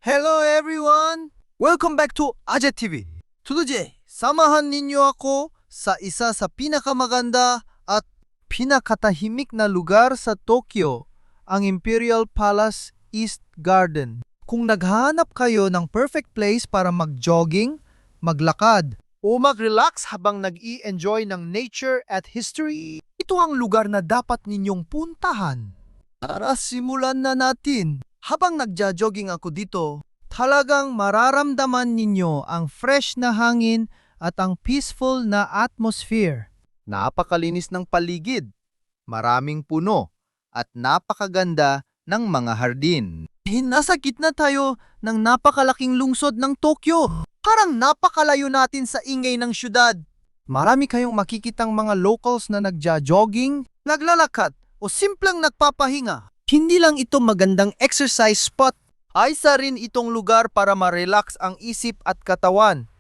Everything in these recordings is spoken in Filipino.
Hello everyone! Welcome back to Aje TV. Today, samahan ninyo ako sa isa sa pinakamaganda at pinakatahimik na lugar sa Tokyo, ang Imperial Palace East Garden. Kung naghahanap kayo ng perfect place para mag-jogging, maglakad, o mag-relax habang nag-i-enjoy ng nature at history, ito ang lugar na dapat ninyong puntahan. Tara, simulan na natin. Habang nagja-jogging ako dito, talagang mararamdaman ninyo ang fresh na hangin at ang peaceful na atmosphere. Napakalinis ng paligid, maraming puno, at napakaganda ng mga hardin. Nasa gitna tayo ng napakalaking lungsod ng Tokyo. Parang napakalayo natin sa ingay ng syudad. Marami kayong makikitang mga locals na nagja-jogging, naglalakad, o simpleng nagpapahinga. Hindi lang ito magandang exercise spot, ay isa rin itong lugar para ma-relax ang isip at katawan.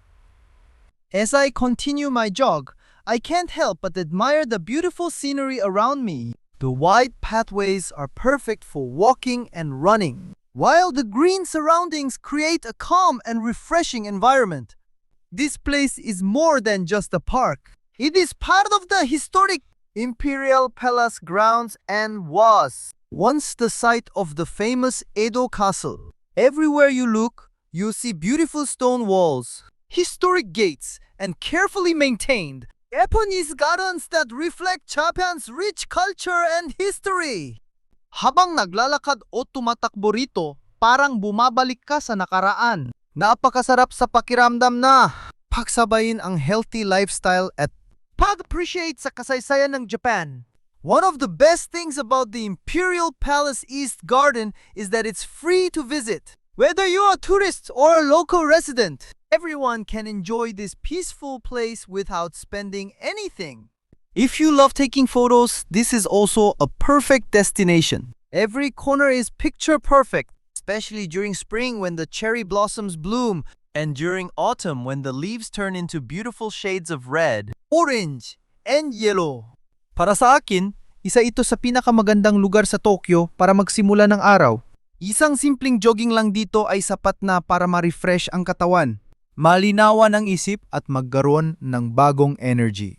As I continue my jog, I can't help but admire the beautiful scenery around me. The wide pathways are perfect for walking and running, while the green surroundings create a calm and refreshing environment. This place is more than just a park. It is part of the historic Imperial Palace grounds and was once the site of the famous Edo Castle. Everywhere you look, you see beautiful stone walls, historic gates, and carefully maintained Japanese gardens that reflect Japan's rich culture and history. Habang naglalakad o tumatakbo rito, parang bumabalik ka sa nakaraan. Napakasarap sa pakiramdam na pagsabayin ang healthy lifestyle at pag-appreciate sa kasaysayan ng Japan. One of the best things about the Imperial Palace East Garden is that it's free to visit. Whether you're a tourist or a local resident, everyone can enjoy this peaceful place without spending anything. If you love taking photos, this is also a perfect destination. Every corner is picture perfect, especially during spring when the cherry blossoms bloom, and during autumn when the leaves turn into beautiful shades of red, orange, and yellow. Para sa akin, isa ito sa pinakamagandang lugar sa Tokyo para magsimula ng araw. Isang simpleng jogging lang dito ay sapat na para ma-refresh ang katawan, malinawan ang isip at magkaroon ng bagong energy.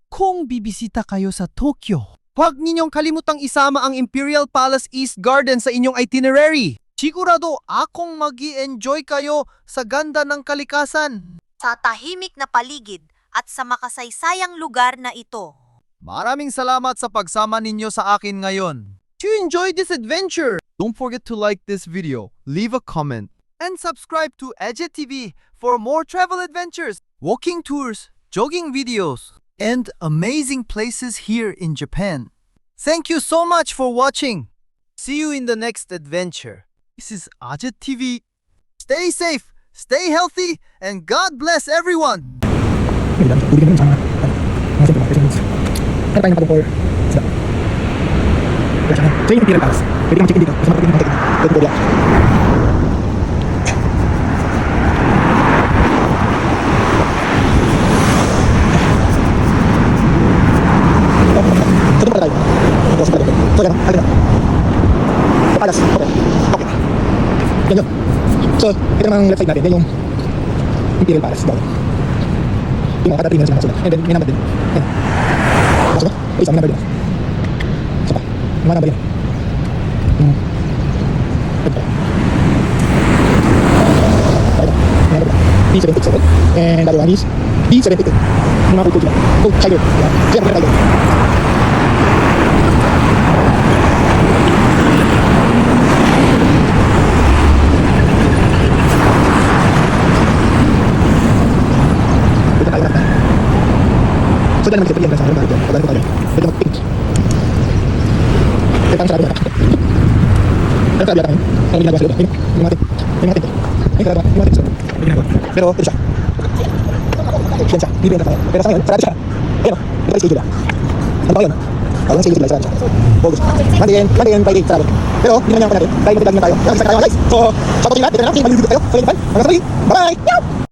Kung bibisita kayo sa Tokyo, huwag ninyong kalimutang isama ang Imperial Palace East Garden sa inyong itinerary. Sigurado akong mag-i-enjoy kayo sa ganda ng kalikasan, sa tahimik na paligid at sa makasaysayang lugar na ito. Maraming salamat sa pagsama ninyo sa akin ngayon. If you enjoyed this adventure, don't forget to like this video, leave a comment, and subscribe to Aje TV for more travel adventures, walking tours, jogging videos, and amazing places here in Japan. Thank you so much for watching. See you in the next adventure. This is Aje TV. Stay safe, stay healthy, and God bless everyone! Pwede lang, sama. Mga simple mga questions. Ano tayo napag-for sila? Wala siya na. So yung Imperial Palace. Pwede kang mag-check-in dito. Kasi makapagin ng check-in. Pwede ko diyan. So doon pala tayo. So yan, agad na. So Palace. Okay. Okay. Yan yun. So ito namang left side natin. Yan yung Imperial Palace. Doon. Yung mga kada 3 minutes na nakasunod. And then, may number din. Ayan. Nakasunod? Isa, may number din. Isa pa. May number din. Ito. May number din. B77. And the other one is B78. Yung mga kultura. Oh, Tiger. Ayan. Kaya mga Tiger. So dahil mag-isip yan sa akin, bakit yan? Pagano ko tayo? Pwede mag-pink. Kaya parang sarado na. Ano sabi yata ngayon? Ano ginagawa sa loob? Yung mga tent. Yung mga tent. Yung sarado na. Yung mga tent. Yung ginagawa. Pero ito siya. Yan siya. Libre na tayo. Pero sa ngayon, sarado siya. Ayan o. Ito ay schedule lang. Ano ba yun? Ang schedule lang, sarado siya. August. Monday and Friday, sarado. Pero hindi naman yan pa natin. Dahil mag-vlog naman tayo. Kaya mag-isa tayo guys. So, sa patuloy lahat. Dito na natin. Mag-video tayo. Sa ngayon, hanggang sa muli. Bye!